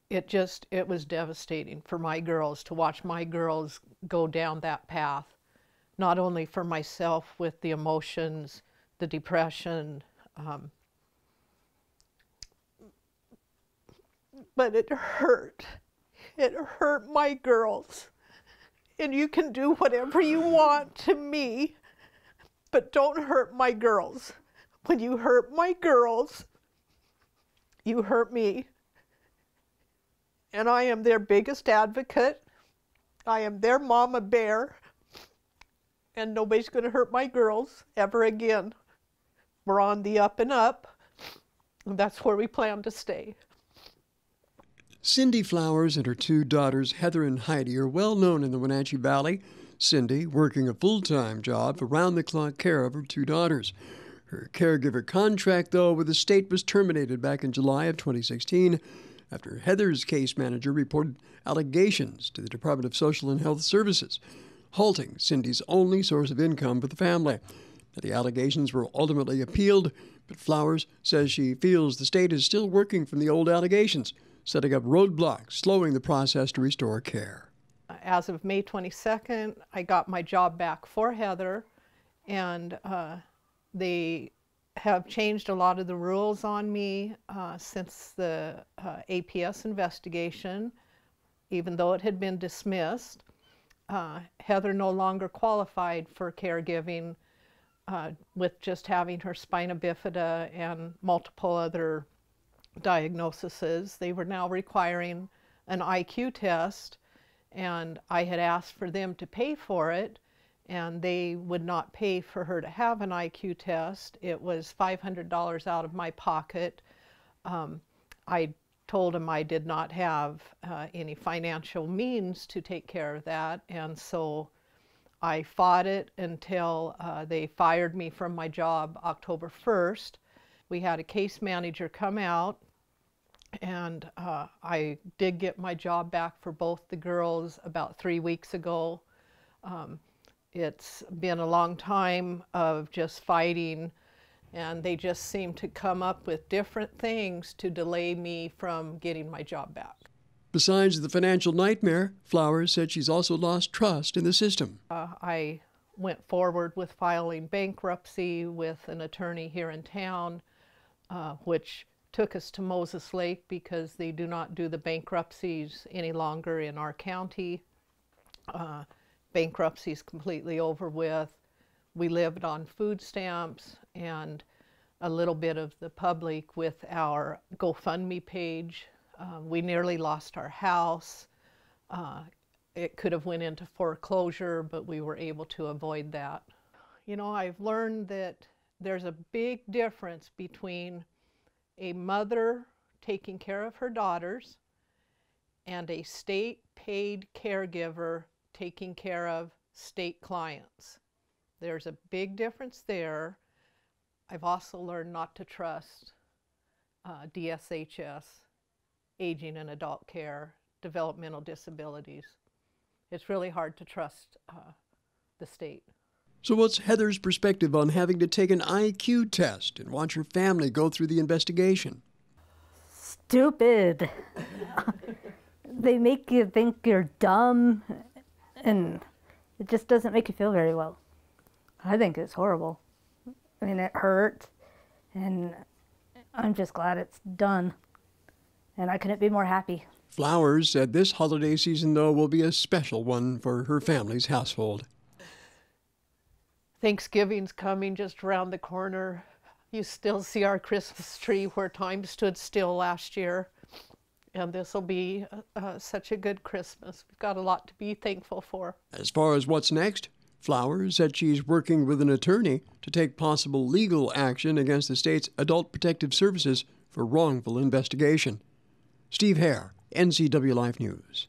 it was devastating for my girls to watch my girls go down that path, not only for myself with the emotions, the depression, but it hurt. It hurt my girls. And you can do whatever you want to me, but don't hurt my girls. When you hurt my girls, you hurt me. And I am their biggest advocate. I am their mama bear. And nobody's going to hurt my girls ever again. We're on the up and up. And that's where we plan to stay. Cindy Flowers and her two daughters, Heather and Heidi, are well known in the Wenatchee Valley. Cindy working a full-time job for round-the-clock care of her two daughters. Her caregiver contract, though, with the state was terminated back in July of 2016 after Heather's case manager reported allegations to the Department of Social and Health Services, halting Cindy's only source of income for the family. Now, the allegations were ultimately appealed, but Flowers says she feels the state is still working from the old allegations, setting up roadblocks, slowing the process to restore care. As of May 22nd, I got my job back for Heather, and they have changed a lot of the rules on me since the APS investigation. Even though it had been dismissed, Heather no longer qualified for caregiving with just having her spina bifida and multiple other diagnoses. They were now requiring an IQ test, and I had asked for them to pay for it, and they would not pay for her to have an IQ test. It was $500 out of my pocket. I told them I did not have any financial means to take care of that, and so I fought it until they fired me from my job October 1st. We had a case manager come out, and I did get my job back for both the girls about 3 weeks ago. It's been a long time of just fighting, and they just seem to come up with different things to delay me from getting my job back. Besides the financial nightmare, Flowers said she's also lost trust in the system. I went forward with filing bankruptcy with an attorney here in town, which took us to Moses Lake because they do not do the bankruptcies any longer in our county. Bankruptcy is completely over with. We lived on food stamps and a little bit of the public with our GoFundMe page. We nearly lost our house. It could have went into foreclosure, but we were able to avoid that. You know, I've learned that there's a big difference between a mother taking care of her daughters and a state-paid caregiver taking care of state clients. There's a big difference there. I've also learned not to trust DSHS, aging and adult care, developmental disabilities. It's really hard to trust the state. So what's Heather's perspective on having to take an IQ test and watch her family go through the investigation? Stupid. They make you think you're dumb, and it just doesn't make you feel very well. I think it's horrible. I mean, it hurt, and I'm just glad it's done, and I couldn't be more happy. Flowers said this holiday season, though, will be a special one for her family's household. Thanksgiving's coming just around the corner. You still see our Christmas tree where time stood still last year. And this will be such a good Christmas. We've got a lot to be thankful for. As far as what's next, Flowers said she's working with an attorney to take possible legal action against the state's Adult Protective Services for wrongful investigation. Steve Hare, NCW Life News.